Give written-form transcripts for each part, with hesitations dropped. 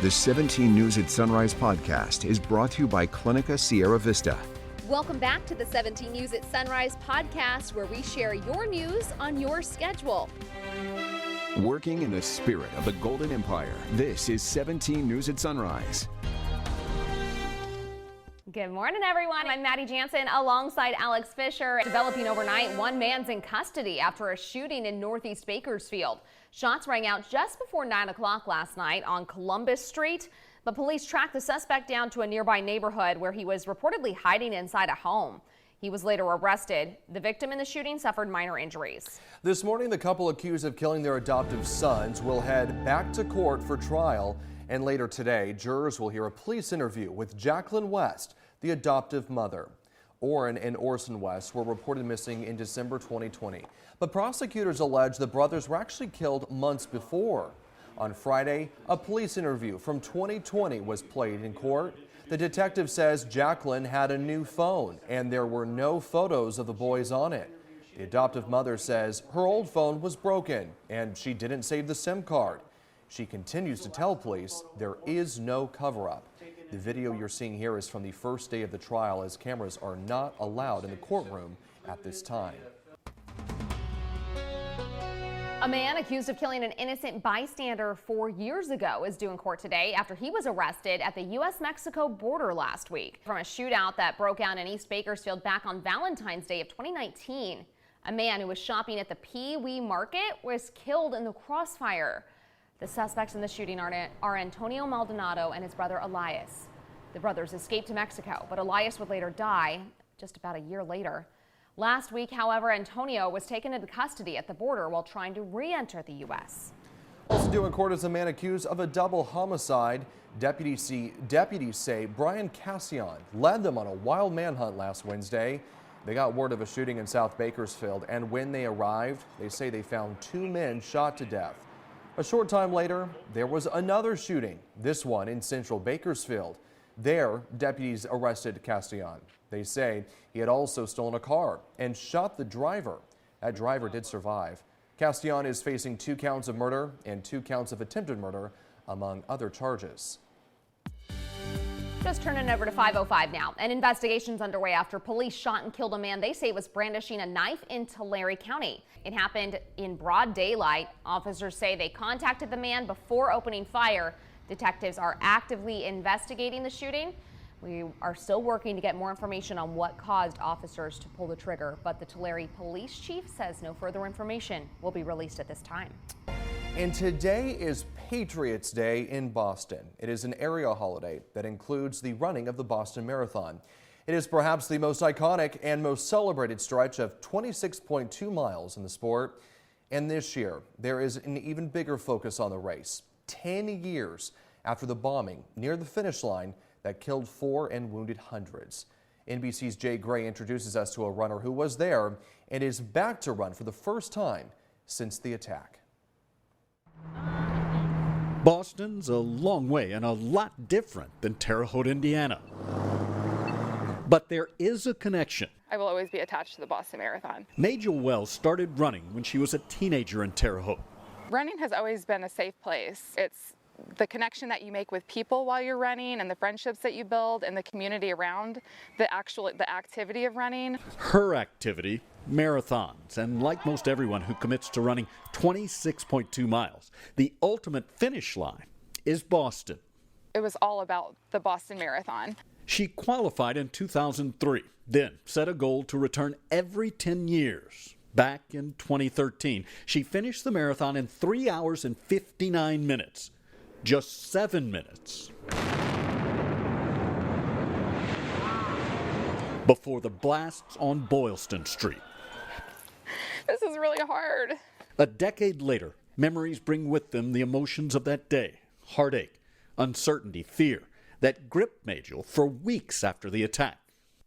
The 17 News at Sunrise podcast is brought to you by Clinica Sierra Vista. Welcome back to the 17 News at Sunrise podcast, where we share your news on your schedule. Working in the spirit of the Golden Empire, this is 17 News at Sunrise. Good morning, everyone. I'm Maddie Jansen alongside Alex Fisher. Developing overnight, one man's in custody after a shooting in Northeast Bakersfield. Shots rang out just before 9 o'clock last night on Columbus Street, but police tracked the suspect down to a nearby neighborhood where he was reportedly hiding inside a home. He was later arrested. The victim in the shooting suffered minor injuries. This morning, the couple accused of killing their adoptive sons will head back to court for trial. And later today, jurors will hear a police interview with Jacqueline West, the adoptive mother. Orrin and Orson West were reported missing in December 2020. But prosecutors allege the brothers were actually killed months before. On Friday, a police interview from 2020 was played in court. The detective says Jacqueline had a new phone and there were no photos of the boys on it. The adoptive mother says her old phone was broken and she didn't save the SIM card. She continues to tell police there is no cover-up. The video you're seeing here is from the first day of the trial, as cameras are not allowed in the courtroom at this time. A man accused of killing an innocent bystander 4 years ago is due in court today after he was arrested at the U.S.-Mexico border last week from a shootout that broke out in East Bakersfield back on Valentine's Day of 2019. A man who was shopping at the Pee Wee Market was killed in the crossfire. The suspects in the shooting are Antonio Maldonado and his brother Elias. The brothers escaped to Mexico, but Elias would later die just about a year later. Last week, however, Antonio was taken into custody at the border while trying to re-enter the U.S. Also due in court is a man accused of a double homicide. Deputies say Brian Cassian led them on a wild manhunt last Wednesday. They got word of a shooting in South Bakersfield, and when they arrived, they say they found 2 men shot to death. A short time later, there was another shooting, this one in central Bakersfield. There, deputies arrested Castellan. They say he had also stolen a car and shot the driver. That driver did survive. Castellan is facing 2 counts of murder and 2 counts of attempted murder, among other charges. Just turning over to 5:05 now. An investigation's underway after police shot and killed a man they say was brandishing a knife in Tulare County. It happened in broad daylight. Officers say they contacted the man before opening fire. Detectives are actively investigating the shooting. We are still working to get more information on what caused officers to pull the trigger, but the Tulare police chief says no further information will be released at this time. And today is Patriots Day in Boston. It is an area holiday that includes the running of the Boston Marathon. It is perhaps the most iconic and most celebrated stretch of 26.2 miles in the sport. And this year, there is an even bigger focus on the race. 10 years after the bombing near the finish line that killed 4 and wounded hundreds. NBC's Jay Gray introduces us to a runner who was there and is back to run for the first time since the attack. Boston's a long way and a lot different than Terre Haute, Indiana. But there is a connection. I will always be attached to the Boston Marathon. Major Wells started running when she was a teenager in Terre Haute. Running has always been a safe place. It's the connection that you make with people while you're running and the friendships that you build and the community around the activity of running. Her activity, marathons, and like most everyone who commits to running 26.2 miles, the ultimate finish line is Boston. It was all about the Boston Marathon. She qualified in 2003, then set a goal to return every 10 years. Back in 2013, she finished the marathon in 3 hours and 59 minutes. Just 7 minutes before the blasts on Boylston Street. This is really hard. A decade later, memories bring with them the emotions of that day. Heartache, uncertainty, fear that gripped Majel for weeks after the attack.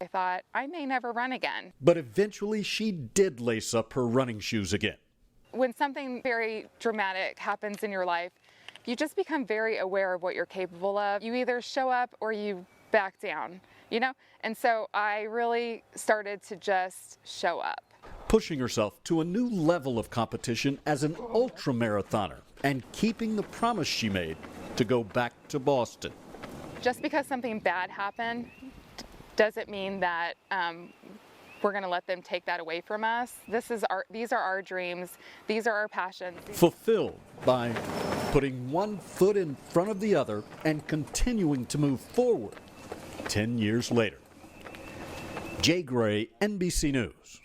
I thought, I may never run again. But eventually she did lace up her running shoes again. When something very dramatic happens in your life, you just become very aware of what you're capable of. You either show up or you back down, you know? And so I really started to just show up. Pushing herself to a new level of competition as an ultra-marathoner and keeping the promise she made to go back to Boston. Just because something bad happened doesn't mean that we're going to let them take that away from us. These are our dreams. These are our passions. Fulfilled by putting one foot in front of the other and continuing to move forward 10 years later. Jay Gray, NBC News.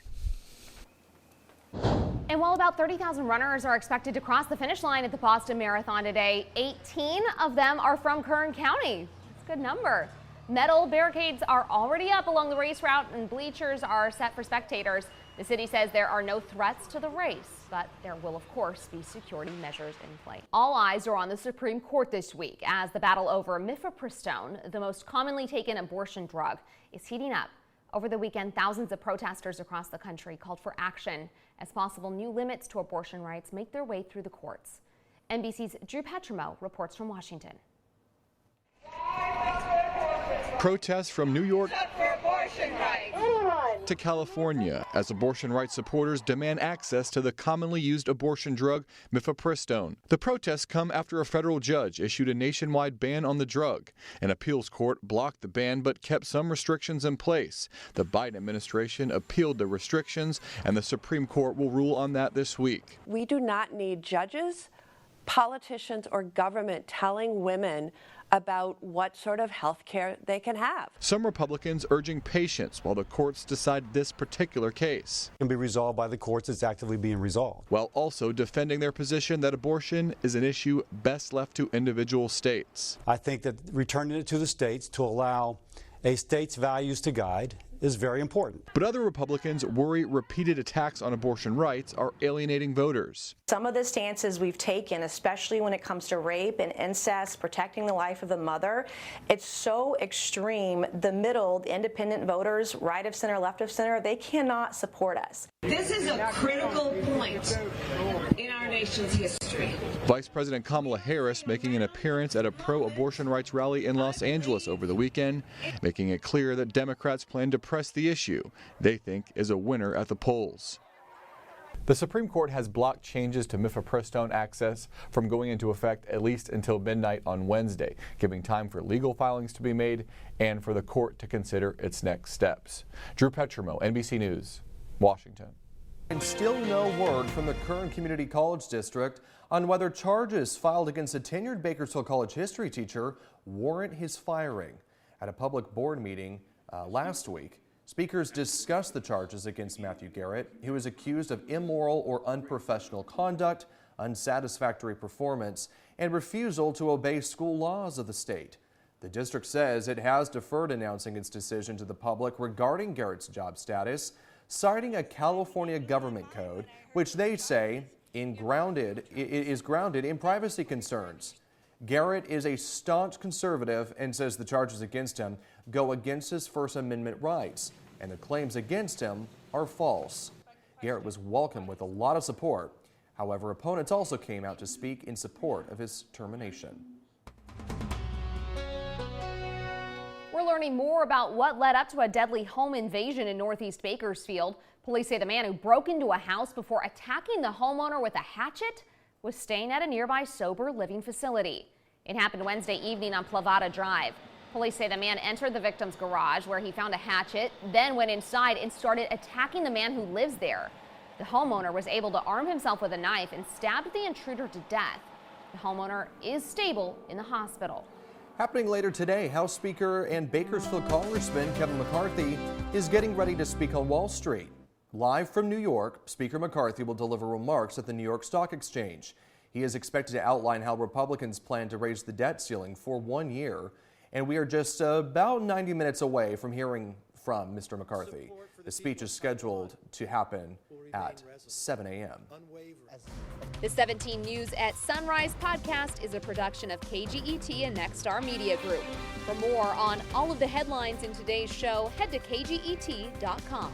And while about 30,000 runners are expected to cross the finish line at the Boston Marathon today, 18 of them are from Kern County. That's a good number. Metal barricades are already up along the race route and bleachers are set for spectators. The city says there are no threats to the race, but there will, of course, be security measures in place. All eyes are on the Supreme Court this week as the battle over mifepristone, the most commonly taken abortion drug, is heating up. Over the weekend, thousands of protesters across the country called for action as possible new limits to abortion rights make their way through the courts. NBC's Drew Petrimo reports from Washington. Protests from New York to California as abortion rights supporters demand access to the commonly used abortion drug mifepristone. The protests come after a federal judge issued a nationwide ban on the drug. An appeals court blocked the ban but kept some restrictions in place. The Biden administration appealed the restrictions, and the Supreme Court will rule on that this week. We do not need judges, politicians, or government telling women about what sort of health care they can have. Some Republicans urging patience while the courts decide this particular case. It can be resolved by the courts. It's actively being resolved. While also defending their position that abortion is an issue best left to individual states. I think that returning it to the states to allow a state's values to guide is very important. But other Republicans worry repeated attacks on abortion rights are alienating voters. Some of the stances we've taken, especially when it comes to rape and incest, protecting the life of the mother, it's so extreme. The middle, the independent voters, right of center, left of center, they cannot support us. This is a critical point in our nation's history. Vice President Kamala Harris making an appearance at a pro-abortion rights rally in Los Angeles over the weekend, making it clear that Democrats plan to press the issue they think is a winner at the polls. The Supreme Court has blocked changes to mifepristone access from going into effect at least until midnight on Wednesday, giving time for legal filings to be made and for the court to consider its next steps. Drew Petrimo, NBC News, Washington. And still no word from the Kern Community College District on whether charges filed against a tenured Bakersfield College history teacher warrant his firing. At a public board meeting last week, speakers discussed the charges against Matthew Garrett, who is accused of immoral or unprofessional conduct, unsatisfactory performance, and refusal to obey school laws of the state. The district says it has deferred announcing its decision to the public regarding Garrett's job status, citing a California government code, which they say is grounded in privacy concerns. Garrett is a staunch conservative and says the charges against him go against his First Amendment rights, and the claims against him are false. Garrett was welcomed with a lot of support. However, opponents also came out to speak in support of his termination. We're learning more about what led up to a deadly home invasion in Northeast Bakersfield. Police say the man who broke into a house before attacking the homeowner with a hatchet was staying at a nearby sober living facility. It happened Wednesday evening on Plavada Drive. Police say the man entered the victim's garage where he found a hatchet, then went inside and started attacking the man who lives there. The homeowner was able to arm himself with a knife and stabbed the intruder to death. The homeowner is stable in the hospital. Happening later today, House Speaker and Bakersfield Congressman Kevin McCarthy is getting ready to speak on Wall Street. Live from New York, Speaker McCarthy will deliver remarks at the New York Stock Exchange. He is expected to outline how Republicans plan to raise the debt ceiling for 1 year. And we are just about 90 minutes away from hearing from Mr. McCarthy. The speech is scheduled to happen at 7 a.m. The 17 News at Sunrise podcast is a production of KGET and Nexstar Media Group. For more on all of the headlines in today's show, head to kget.com.